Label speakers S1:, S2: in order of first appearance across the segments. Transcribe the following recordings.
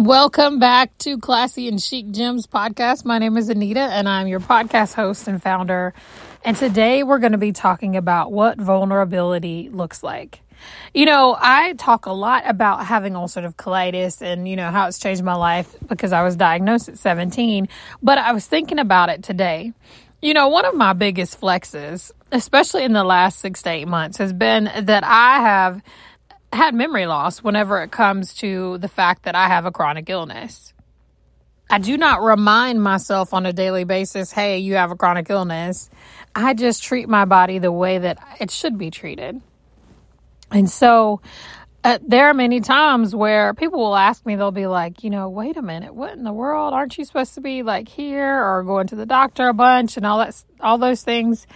S1: Welcome back to Classy and Chic Gems podcast. My name is Anita and I'm your podcast host and founder. And today we're going to be talking about what vulnerability looks like. You know, I talk a lot about having ulcerative colitis and, how it's changed my life because I was diagnosed at 17. But I was thinking about it today. One of my biggest flexes, especially in the last 6 to 8 months, has been that I have had memory loss whenever it comes to the fact that I have a chronic illness. I do not remind myself on a daily basis, hey, you have a chronic illness. I just treat my body the way that it should be treated. And so there are many times where people will ask me, they'll be like, wait a minute, what in the world? Aren't you supposed to be like here or going to the doctor a bunch and all those things?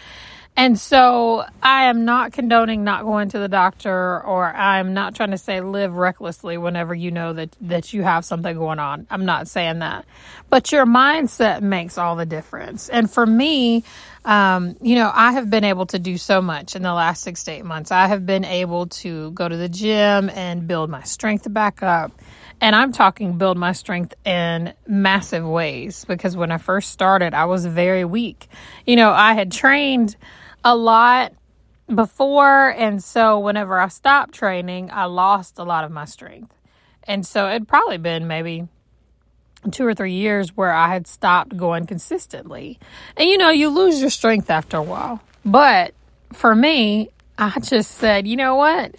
S1: And so I am not condoning not going to the doctor, or I'm not trying to say live recklessly whenever you know that you have something going on. I'm not saying that. But your mindset makes all the difference. And for me, I have been able to do so much in the last 6 to 8 months. I have been able to go to the gym and build my strength back up. And I'm talking build my strength in massive ways, because when I first started, I was very weak. I had trained a lot before, and so whenever I stopped training, I lost a lot of my strength. And so it'd probably been maybe 2 or 3 years where I had stopped going consistently. And you lose your strength after a while. But for me, I just said, you know what?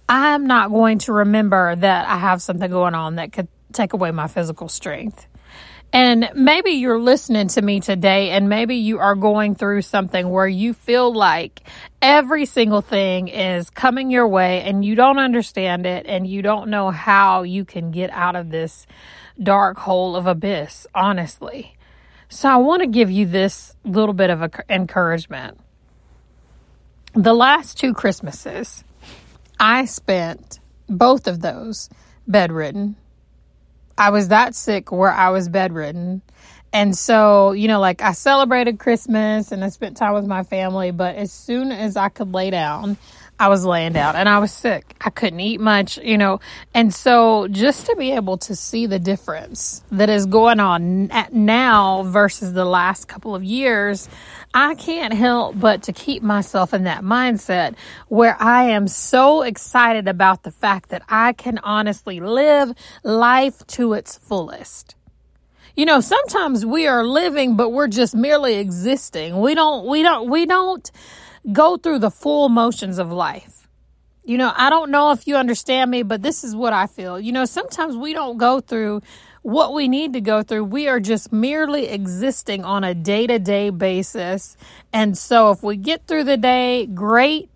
S1: I'm not going to remember that I have something going on that could take away my physical strength. And maybe you're listening to me today, and maybe you are going through something where you feel like every single thing is coming your way and you don't understand it and you don't know how you can get out of this dark hole of abyss, honestly. So I want to give you this little bit of encouragement. The last 2 Christmases, I spent both of those bedridden. I was that sick where I was bedridden. And so, I celebrated Christmas and I spent time with my family. But as soon as I could lay down, I was laying down and I was sick. I couldn't eat much, And so just to be able to see the difference that is going on now versus the last couple of years, I can't help but to keep myself in that mindset where I am so excited about the fact that I can honestly live life to its fullest. Sometimes we are living, but we're just merely existing. We don't go through the full motions of life. I don't know if you understand me, but this is what I feel. Sometimes we don't go through what we need to go through. We are just merely existing on a day-to-day basis. And so if we get through the day, great.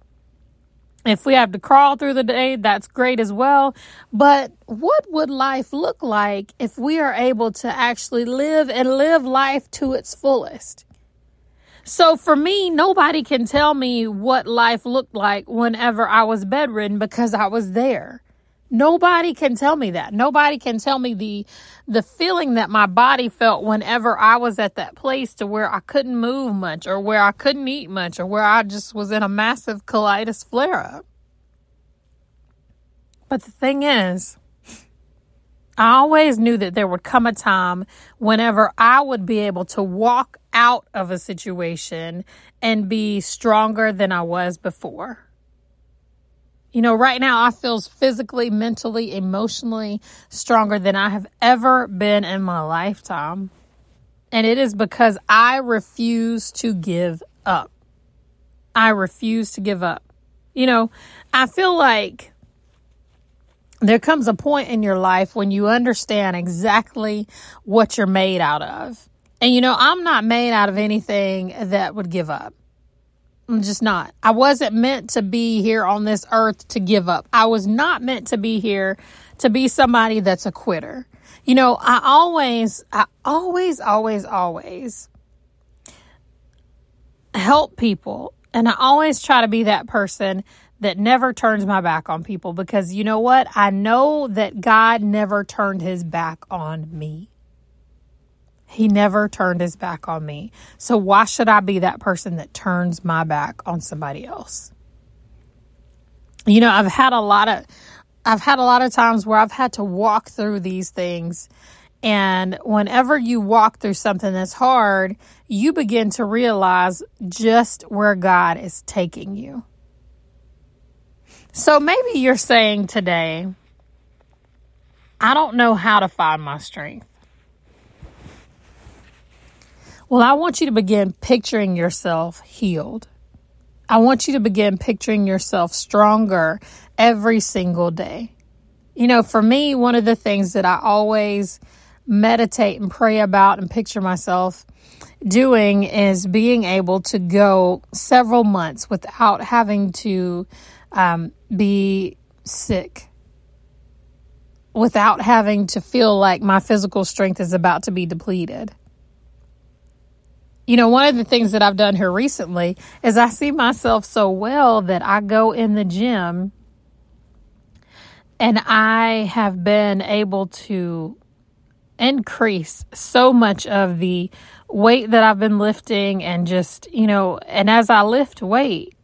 S1: If we have to crawl through the day, that's great as well. But what would life look like if we are able to actually live life to its fullest? So for me, nobody can tell me what life looked like whenever I was bedridden because I was there. Nobody can tell me that. Nobody can tell me the feeling that my body felt whenever I was at that place to where I couldn't move much or where I couldn't eat much or where I just was in a massive colitis flare-up. But the thing is, I always knew that there would come a time whenever I would be able to walk out of a situation and be stronger than I was before. Right now I feel physically, mentally, emotionally stronger than I have ever been in my lifetime. And it is because I refuse to give up. I refuse to give up. I feel like there comes a point in your life when you understand exactly what you're made out of. And, I'm not made out of anything that would give up. I'm just not. I wasn't meant to be here on this earth to give up. I was not meant to be here to be somebody that's a quitter. I always help people. And I always try to be that person that never turns my back on people, because you know what? I know that God never turned his back on me. He never turned his back on me. So why should I be that person that turns my back on somebody else? I've had a lot of I've had a lot of times where I've had to walk through these things. And whenever you walk through something that's hard, you begin to realize just where God is taking you. So maybe you're saying today, I don't know how to find my strength. Well, I want you to begin picturing yourself healed. I want you to begin picturing yourself stronger every single day. You know, for me, one of the things that I always meditate and pray about and picture myself doing is being able to go several months without having to be sick, without having to feel like my physical strength is about to be depleted. You know, one of the things that I've done here recently is I see myself so well that I go in the gym and I have been able to increase so much of the weight that I've been lifting, and just, you know, and as I lift weight,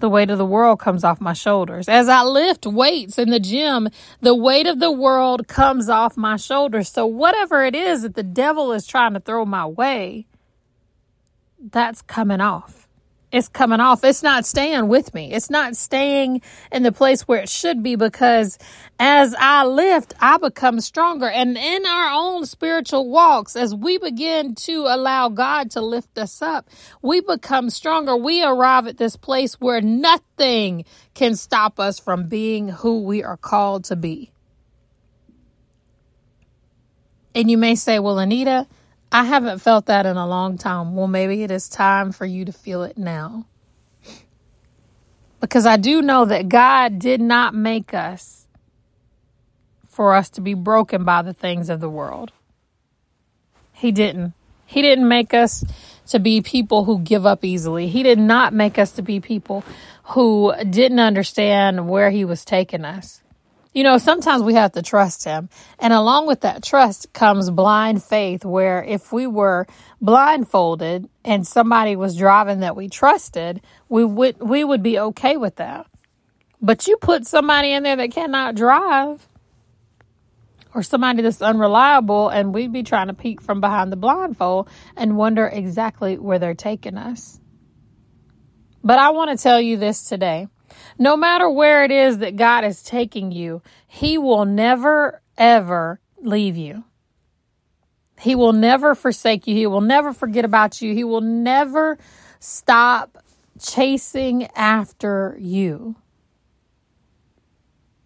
S1: the weight of the world comes off my shoulders. As I lift weights in the gym, the weight of the world comes off my shoulders. So whatever it is that the devil is trying to throw my way, that's coming off. It's coming off. It's not staying with me. It's not staying in the place where it should be, because as I lift, I become stronger. And in our own spiritual walks, as we begin to allow God to lift us up, we become stronger. We arrive at this place where nothing can stop us from being who we are called to be. And you may say, well, Anita, I haven't felt that in a long time. Well, maybe it is time for you to feel it now. Because I do know that God did not make us for us to be broken by the things of the world. He didn't. He didn't make us to be people who give up easily. He did not make us to be people who didn't understand where he was taking us. You know, sometimes we have to trust him. And along with that trust comes blind faith, where if we were blindfolded and somebody was driving that we trusted, we would be okay with that. But you put somebody in there that cannot drive, or somebody that's unreliable, and we'd be trying to peek from behind the blindfold and wonder exactly where they're taking us. But I want to tell you this today. No matter where it is that God is taking you, he will never, ever leave you. He will never forsake you. He will never forget about you. He will never stop chasing after you.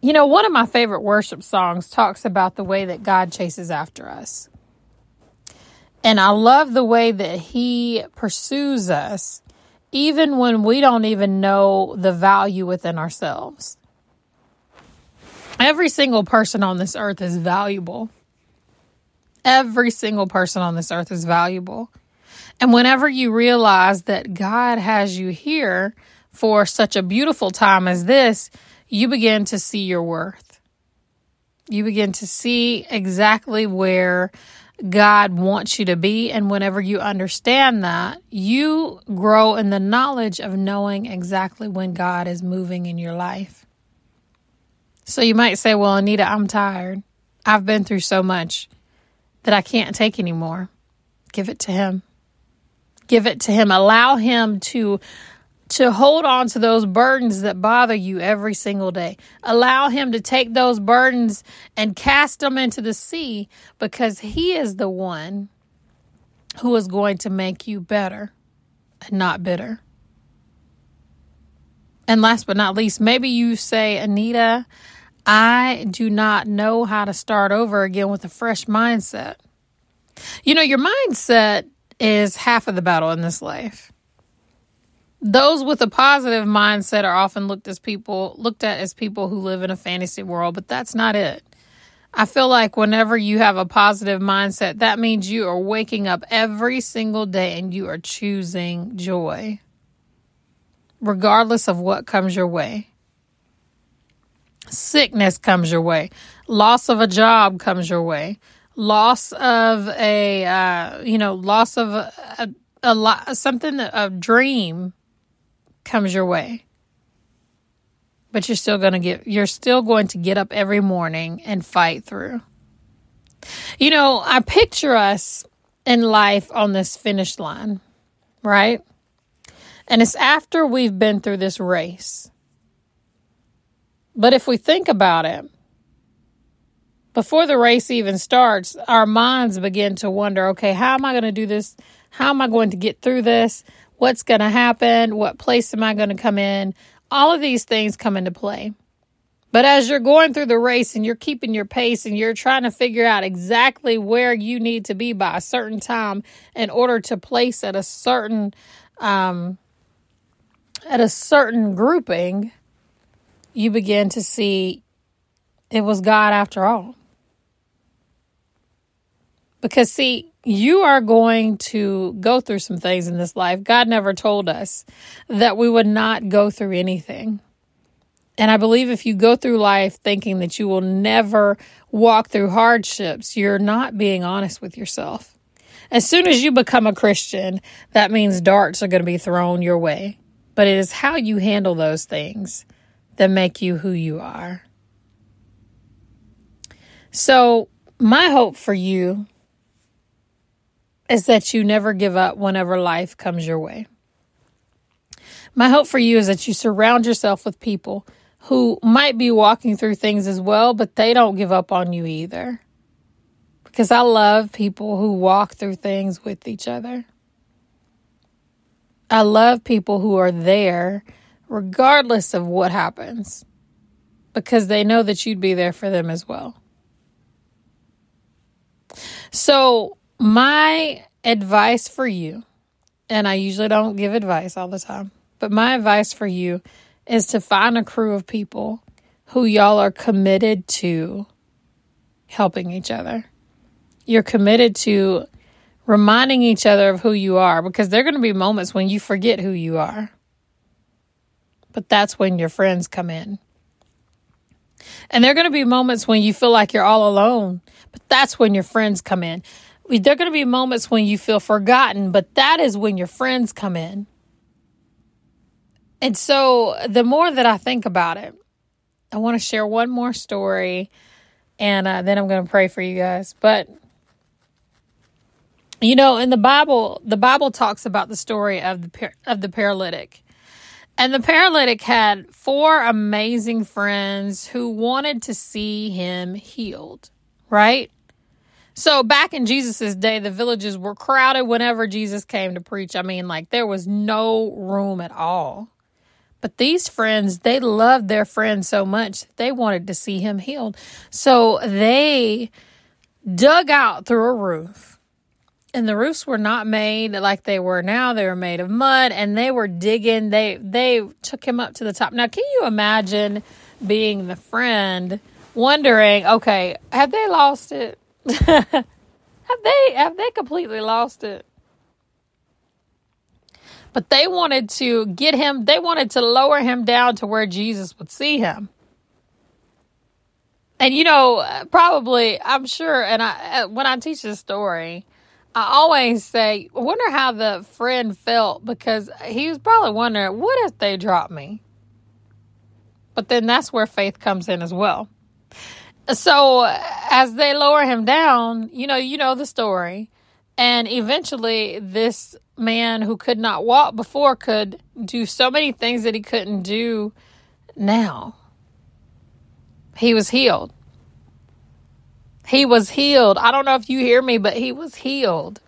S1: You know, one of my favorite worship songs talks about the way that God chases after us. And I love the way that he pursues us, even when we don't even know the value within ourselves. Every single person on this earth is valuable. Every single person on this earth is valuable. And whenever you realize that God has you here for such a beautiful time as this, you begin to see your worth. You begin to see exactly where God wants you to be. And whenever you understand that, you grow in the knowledge of knowing exactly when God is moving in your life. So you might say, well, Anita, I'm tired. I've been through so much that I can't take anymore. Give it to him. Give it to him. Allow him to hold on to those burdens that bother you every single day. Allow him to take those burdens and cast them into the sea, because he is the one who is going to make you better and not bitter. And last but not least, maybe you say, Anita, I do not know how to start over again with a fresh mindset. You know, your mindset is half of the battle in this life. Those with a positive mindset are often looked at as people who live in a fantasy world, but that's not it. I feel like whenever you have a positive mindset, that means you are waking up every single day and you are choosing joy, regardless of what comes your way. Sickness comes your way. Loss of a job comes your way. Loss of a dream comes your way. but you're still going to get up every morning and fight through. You know, I picture us in life on this finish line, right? And it's after we've been through this race. But if we think about it, before the race even starts, our minds begin to wonder, okay, how am I going to do this? How am I going to get through this? What's going to happen? What place am I going to come in? All of these things come into play. But as you're going through the race and you're keeping your pace and you're trying to figure out exactly where you need to be by a certain time in order to place at a certain grouping, you begin to see it was God after all. Because see, you are going to go through some things in this life. God never told us that we would not go through anything. And I believe if you go through life thinking that you will never walk through hardships, you're not being honest with yourself. As soon as you become a Christian, that means darts are going to be thrown your way. But it is how you handle those things that make you who you are. So my hope for you is that you never give up whenever life comes your way. My hope for you is that you surround yourself with people who might be walking through things as well, but they don't give up on you either. Because I love people who walk through things with each other. I love people who are there regardless of what happens, because they know that you'd be there for them as well. So my advice for you, and I usually don't give advice all the time, but my advice for you is to find a crew of people who y'all are committed to helping each other. You're committed to reminding each other of who you are, because there are going to be moments when you forget who you are. But that's when your friends come in. And there are going to be moments when you feel like you're all alone, but that's when your friends come in. There are going to be moments when you feel forgotten, but that is when your friends come in. And so the more that I think about it, I want to share one more story, and then I'm going to pray for you guys. But, you know, in the Bible talks about the story of the paralytic. And the paralytic had 4 amazing friends who wanted to see him healed, right? So back in Jesus' day, the villages were crowded whenever Jesus came to preach. I mean, like, there was no room at all. But these friends, they loved their friend so much that they wanted to see him healed. So they dug out through a roof. And the roofs were not made like they were now. They were made of mud, and they were digging. They took him up to the top. Now, can you imagine being the friend wondering, okay, have they lost it? have they completely lost it? But they wanted to get him, they wanted to lower him down to where Jesus would see him. And, you know, probably, I'm sure, and when I teach this story, I always say, I wonder how the friend felt, because he was probably wondering, what if they drop me? But then that's where faith comes in as well. So as they lower him down, you know the story. And eventually this man who could not walk before could do so many things that he couldn't do now. He was healed. He was healed. I don't know if you hear me, but he was healed.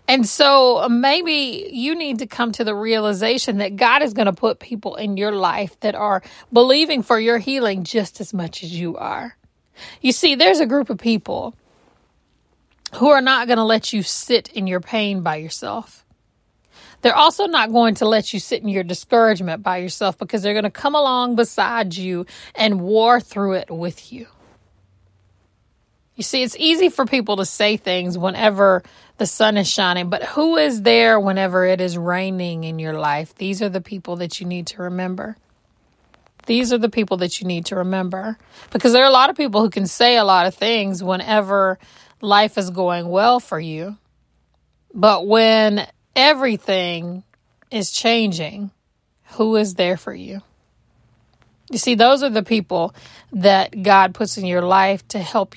S1: And so maybe you need to come to the realization that God is going to put people in your life that are believing for your healing just as much as you are. You see, there's a group of people who are not going to let you sit in your pain by yourself. They're also not going to let you sit in your discouragement by yourself, because they're going to come along beside you and war through it with you. You see, it's easy for people to say things whenever the sun is shining, but who is there whenever it is raining in your life? These are the people that you need to remember. These are the people that you need to remember, because there are a lot of people who can say a lot of things whenever life is going well for you. But when everything is changing, who is there for you? You see, those are the people that God puts in your life to help